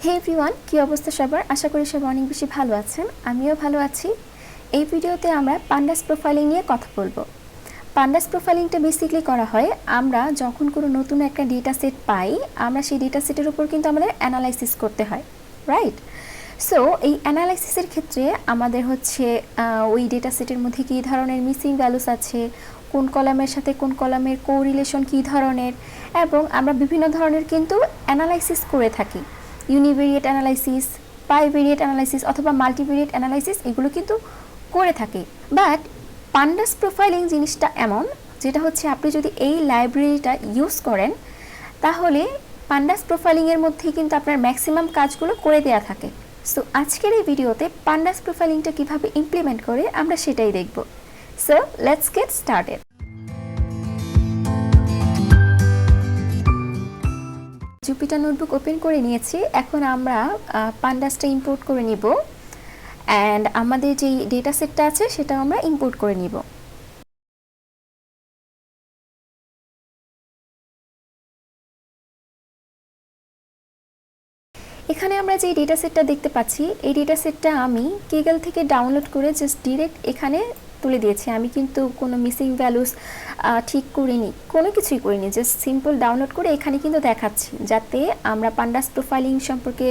হে everyone, কি অবস্থা সবার? আশা করি সবাই অনেক বেশি ভালো আছেন। আমিও ভালো আছি। এই ভিডিওতে আমরা পান্ডাস প্রোফাইলিং নিয়ে কথা বলবো। পান্ডাস প্রোফাইলিংটা বেসিক্যালি করা হয় আমরা যখন কোনো নতুন একটা ডেটা সেট পাই, আমরা সেই ডেটা সেটের উপর কিন্তু আমাদের অ্যানালাইসিস করতে হয়, রাইট? সো এই অ্যানালাইসিসের ক্ষেত্রে আমাদের হচ্ছে ওই ডেটা সেটের মধ্যে কী ধরনের মিসিং ভ্যালুস আছে, কোন কলামের সাথে কোন কলামের কোরিলেশন কী ধরনের, এবং আমরা বিভিন্ন ধরনের কিন্তু অ্যানালাইসিস করে থাকি। ইউনিভেরিয়েট অ্যানালাইসিস, বাইভেরিয়েট অ্যানালাইসিস অথবা মাল্টিভেরিয়েট অ্যানালাইসিস এগুলো কিন্তু করে থাকে। বাট পান্ডাস প্রোফাইলিং জিনিসটা এমন, যেটা হচ্ছে আপনি যদি এই লাইব্রেরিটা ইউজ করেন তাহলে পান্ডাস প্রোফাইলিংয়ের মধ্যেই কিন্তু আপনার ম্যাক্সিমাম কাজগুলো করে দেওয়া থাকে। সো আজকের এই ভিডিওতে পান্ডাস প্রোফাইলিংটা কীভাবে ইমপ্লিমেন্ট করে আমরা সেটাই দেখব। So let's get started. Jupiter notebook open করে নিয়েছি। এখন আমরা পান্ডাসটা ইম্পোর্ট করে নিব অ্যান্ড আমাদের যেই ডেটা সেটটা আছে সেটা আমরা ইম্পোর্ট করে নিব। এখানে আমরা যে ডেটা সেটটা দেখতে পাচ্ছি, এই ডেটা সেটটা আমি কিগল থেকে ডাউনলোড করে জাস্ট ডিরেক্ট এখানে তুলে দিয়েছি। আমি কিন্তু কোনো মিসিং ভ্যালুস ঠিক করিনি, কোনো কিছুই করিনি, জাস্ট সিম্পল ডাউনলোড করে এখানে কিন্তু দেখাচ্ছি, যাতে আমরা পান্ডাস প্রোফাইলিং সম্পর্কে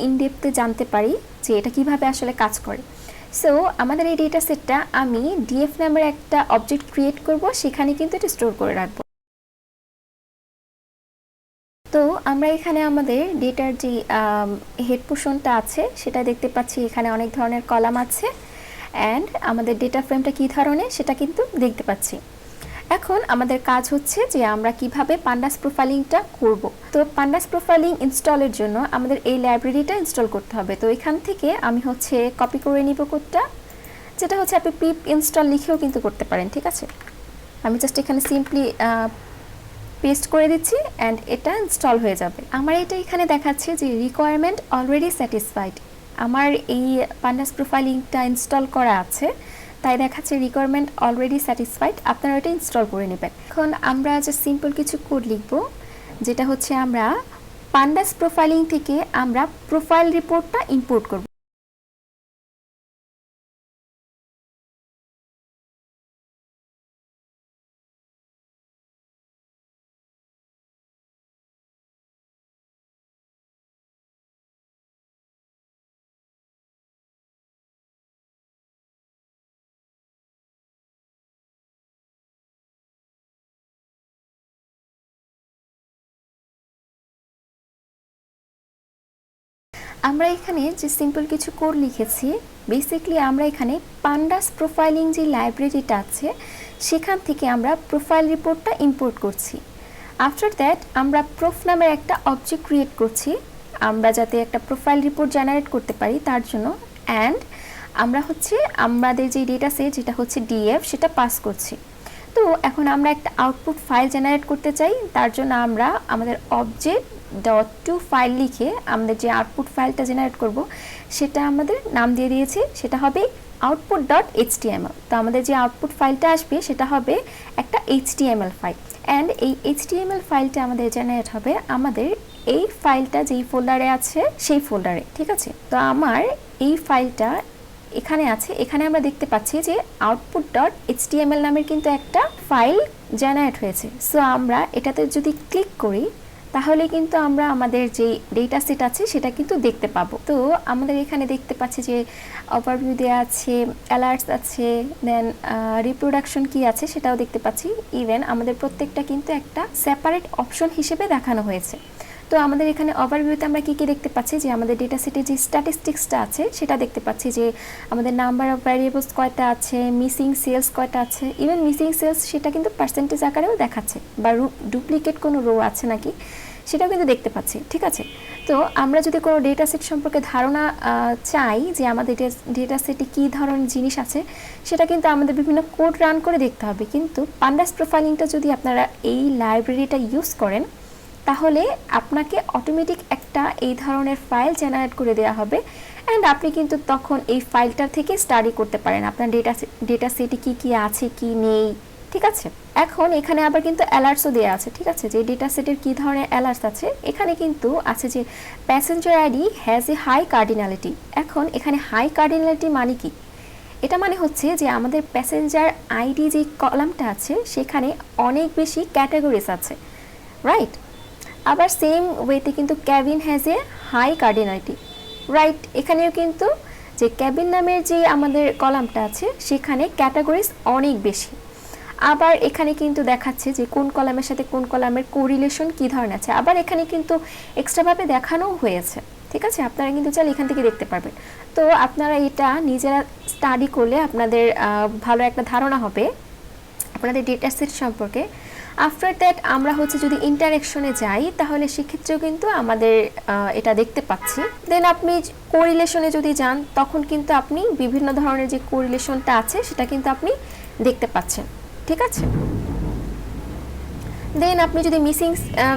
ইনডেপথে জানতে পারি যে এটা কিভাবে আসলে কাজ করে। সো আমাদের এই ডেটা সেটটা আমি ডিএফ নামের একটা অবজেক্ট ক্রিয়েট করব, সেখানে কিন্তু এটা স্টোর করে রাখবো। তো আমরা এখানে আমাদের ডেটার যে হেড পোর্শনটা আছে সেটা দেখতে পাচ্ছি। এখানে অনেক ধরনের কলাম আছে অ্যান্ড আমাদের ডেটা ফ্রেমটা কী ধরনের সেটা কিন্তু দেখতে পাচ্ছি। এখন আমাদের কাজ হচ্ছে যে আমরা কিভাবে পান্ডাস প্রোফাইলিংটা করব। তো পান্ডাস প্রোফাইলিং ইনস্টলের জন্য আমাদের এই লাইব্রেরিটা ইনস্টল করতে হবে। তো এখান থেকে আমি হচ্ছে কপি করে নিব কোডটা, যেটা হচ্ছে আপনি পিপ ইনস্টল লিখেও কিন্তু করতে পারেন, ঠিক আছে? আমি জাস্ট এখানে সিম্পলি পেস্ট করে দিচ্ছি অ্যান্ড এটা ইনস্টল হয়ে যাবে। আমার এটা এখানে দেখাচ্ছে যে রিকোয়ারমেন্ট অলরেডি স্যাটিসফাইড। আমার এই পান্ডাস প্রোফাইলিংটা ইনস্টল করা আছে, তাই দেখাচ্ছে রিকোয়ারমেন্ট অলরেডি স্যাটিসফাইড। আপনারা এটা ইনস্টল করে নেবেন। এখন আমরা যে সিম্পল কিছু কোড লিখব, যেটা হচ্ছে আমরা পান্ডাস প্রোফাইলিং থেকে আমরা প্রোফাইল রিপোর্টটা ইম্পোর্ট করব। আমরা এখানে যে সিম্পল কিছু কোড লিখেছি, বেসিক্যালি আমরা এখানে পান্ডাস প্রোফাইলিং যে লাইব্রেরিটা আছে সেখান থেকে আমরা প্রোফাইল রিপোর্টটা ইম্পোর্ট করছি। আফটার দ্যাট আমরা প্রোফ নামের একটা অবজেক্ট ক্রিয়েট করছি, আমরা যাতে একটা প্রোফাইল রিপোর্ট জেনারেট করতে পারি তার জন্য। অ্যান্ড আমরা হচ্ছে আমাদের যে ডেটা সেট যেটা হচ্ছে ডিএফ সেটা পাস করছি। তো এখন আমরা একটা আউটপুট ফাইল জেনারেট করতে চাই, তার জন্য আমরা আমাদের অবজেক্ট .to ফাইল লিখে আমাদের যে আউটপুট ফাইলটা জেনারেট করব সেটা আমাদের নাম দিয়ে দিয়েছি, সেটা হবে output.html। তো আমাদের যে আউটপুট ফাইলটা আসবে সেটা হবে একটা HTML ফাইল অ্যান্ড এই HTML ফাইলটা আমাদের জেনারেট হবে আমাদের এই ফাইলটা যেই ফোল্ডারে আছে সেই ফোল্ডারে, ঠিক আছে? তো আমার এই ফাইলটা এখানে আছে। এখানে আমরা দেখতে পাচ্ছি যে output.html নামের কিন্তু একটা ফাইল জেনারেট হয়েছে। সো আমরা এটাতে যদি ক্লিক করি তাহলে কিন্তু আমরা আমাদের যে ডেটা সেট আছে সেটা কিন্তু দেখতে পাবো। তো আমাদের এখানে দেখতে পাচ্ছি যে ওভারভিউ দেওয়া আছে, অ্যালার্টস আছে, দেন রিপ্রোডাকশন কি আছে সেটাও দেখতে পাচ্ছি। ইভেন আমাদের প্রত্যেকটা কিন্তু একটা সেপারেট অপশন হিসেবে দেখানো হয়েছে। তো আমাদের এখানে ওভারভিউতে আমরা কী কী দেখতে পাচ্ছি যে আমাদের ডেটা সেটে যে স্ট্যাটিস্টিক্সটা আছে সেটা দেখতে পাচ্ছি, যে আমাদের নাম্বার অফ ভ্যারিয়েবলস কয়টা আছে, মিসিং সেলস কয়টা আছে, ইভেন মিসিং সেলস সেটা কিন্তু পার্সেন্টেজ আকারেও দেখাচ্ছে, বা ডুপ্লিকেট কোনো রো আছে নাকি সেটাও কিন্তু দেখতে পাচ্ছি, ঠিক আছে? তো আমরা যদি কোনো ডেটা সেট সম্পর্কে ধারণা চাই যে আমাদের ডেটা সেটে কী ধরনের জিনিস আছে, সেটা কিন্তু আমাদের বিভিন্ন কোড রান করে দেখতে হবে। কিন্তু পান্ডাস প্রোফাইলিংটা যদি আপনারা এই লাইব্রেরিটা ইউজ করেন তাহলে আপনাকে অটোমেটিক একটা এই ধরনের ফাইল জেনারেট করে দেওয়া হবে অ্যান্ড আপনি কিন্তু তখন এই ফাইলটা থেকে স্টাডি করতে পারেন আপনার ডেটা সেটে কী কী আছে কি নেই ঠিক আছে। এখন এখানে আবার কিন্তু অ্যালার্টসও দেওয়া আছে, ঠিক আছে, যে ডেটা সেটের কী ধরনের অ্যালার্টস আছে। এখানে কিন্তু আছে যে passenger ID has a high cardinality. এখন এখানে হাই কার্ডিনালিটি মানে কি? এটা মানে হচ্ছে যে আমাদের প্যাসেঞ্জার আইডি যে কলামটা আছে সেখানে অনেক বেশি ক্যাটাগরিজ আছে, রাইট। আবার সেম ওয়েতে কিন্তু cabin has a high cardinality, right. এখানেও কিন্তু যে ক্যাবিন নামের যে আমাদের কলামটা আছে সেখানে ক্যাটাগরিজ অনেক বেশি। আবার এখানে কিন্তু দেখাচ্ছে যে কোন কলামের সাথে কোন কলামের কোরিলেশন কী ধরনের আছে। আবার এখানে কিন্তু এক্সট্রাভাবে দেখানোও হয়েছে, ঠিক আছে, আপনারা কিন্তু চাইলে এখান থেকে দেখতে পারবেন। তো আপনারা এটা নিজেরা স্টাডি করলে আপনাদের ভালো একটা ধারণা হবে আপনাদের ডেটা সেট সম্পর্কে। আফটার দ্যাট আমরা হচ্ছে যদি ইন্টারেকশনে যাই তাহলে সেক্ষেত্রেও কিন্তু আমাদের এটা দেখতে পাচ্ছি। দেন আপনি কোরিলেশনে যদি যান তখন কিন্তু আপনি বিভিন্ন ধরনের যে কোরিলেশনটা আছে সেটা কিন্তু আপনি দেখতে পাচ্ছেন, ঠিক আছে। দেন আপনি যদি মিসিং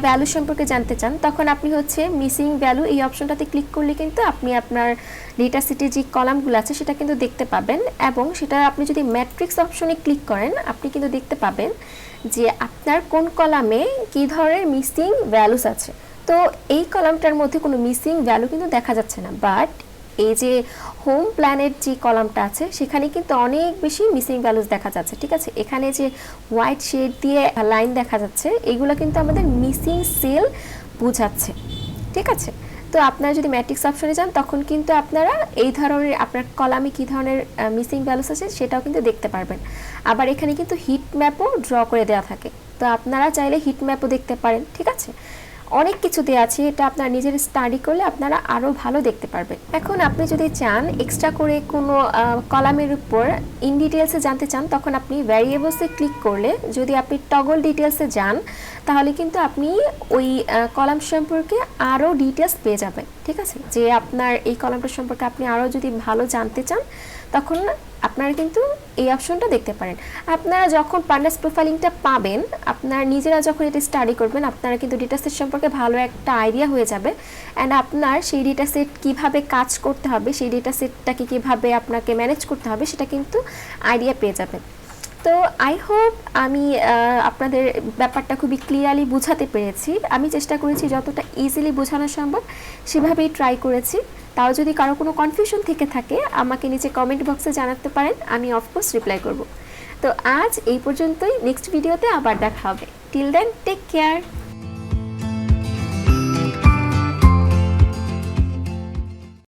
ভ্যালু সম্পর্কে জানতে চান তখন আপনি হচ্ছে মিসিং ভ্যালু এই অপশনটাতে ক্লিক করলে কিন্তু আপনি আপনার ডেটা সেটে যে কলামগুলো আছে সেটা কিন্তু দেখতে পাবেন। এবং সেটা আপনি যদি ম্যাট্রিক্স অপশনে ক্লিক করেন আপনি কিন্তু দেখতে পাবেন যে আপনার কোন কলামে কী ধরনের মিসিং ভ্যালুস আছে। তো এই কলামটার মধ্যে কোনো মিসিং ভ্যালু কিন্তু দেখা যাচ্ছে না, বাট এই যে হোম প্ল্যানের যে কলামটা আছে সেখানে কিন্তু অনেক বেশি মিসিং ভ্যালুস দেখা যাচ্ছে, ঠিক আছে। এখানে যে হোয়াইট শেড দিয়ে লাইন দেখা যাচ্ছে এগুলো কিন্তু আমাদের মিসিং সেল বোঝাচ্ছে, ঠিক আছে। তো আপনারা যদি ম্যাট্রিক্স অপশনে যান তখন কিন্তু আপনারা এই ধরনের আপনার কলামে কী ধরনের মিসিং ভ্যালুস আছে সেটাও কিন্তু দেখতে পারবেন। আবার এখানে কিন্তু হিট ম্যাপও ড্র করে দেওয়া থাকে, তো আপনারা চাইলে হিট ম্যাপও দেখতে পারেন, ঠিক আছে। অনেক কিছু দেওয়া আছে, এটা আপনারা নিজের স্টাডি করলে আপনারা আরও ভালো দেখতে পারবেন। এখন আপনি যদি চান এক্সট্রা করে কোনো কলামের উপর ইন ডিটেলসে জানতে চান তখন আপনি ভ্যারিয়েবলসে ক্লিক করলে যদি আপনি টগল ডিটেলসে যান তাহলে কিন্তু আপনি ওই কলাম সম্পর্কে আরও ডিটেলস পেয়ে যাবেন, ঠিক আছে। যে আপনার এই কলামটা সম্পর্কে আপনি আরও যদি ভালো জানতে চান তখন আপনারা কিন্তু এই অপশনটা দেখতে পারেন। আপনারা যখন পান্ডাস প্রোফাইলিংটা পাবেন আপনারা নিজেরা যখন এটা স্টাডি করবেন আপনারা কিন্তু ডেটা সেট সম্পর্কে ভালো একটা আইডিয়া হয়ে যাবে। অ্যান্ড আপনার সেই ডেটা সেট কীভাবে কাজ করতে হবে, সেই ডেটা সেটটাকে কীভাবে আপনাকে ম্যানেজ করতে হবে সেটা কিন্তু আইডিয়া পেয়ে যাবেন। তো আই হোপ আমি আপনাদের ব্যাপারটা খুবই ক্লিয়ারলি বোঝাতে পেরেছি। আমি চেষ্টা করেছি যতটা ইজিলি বোঝানো সম্ভব সেভাবেই ট্রাই করেছি। তাও যদি কারো কোনো কনফিউশন থেকে থাকে আমাকে নিচে কমেন্ট বক্সে জানাতে পারেন, আমি অফকোর্স রিপ্লাই করব। তো আজ এই পর্যন্তই, নেক্সট ভিডিওতে আবার দেখা হবে। Till then take care.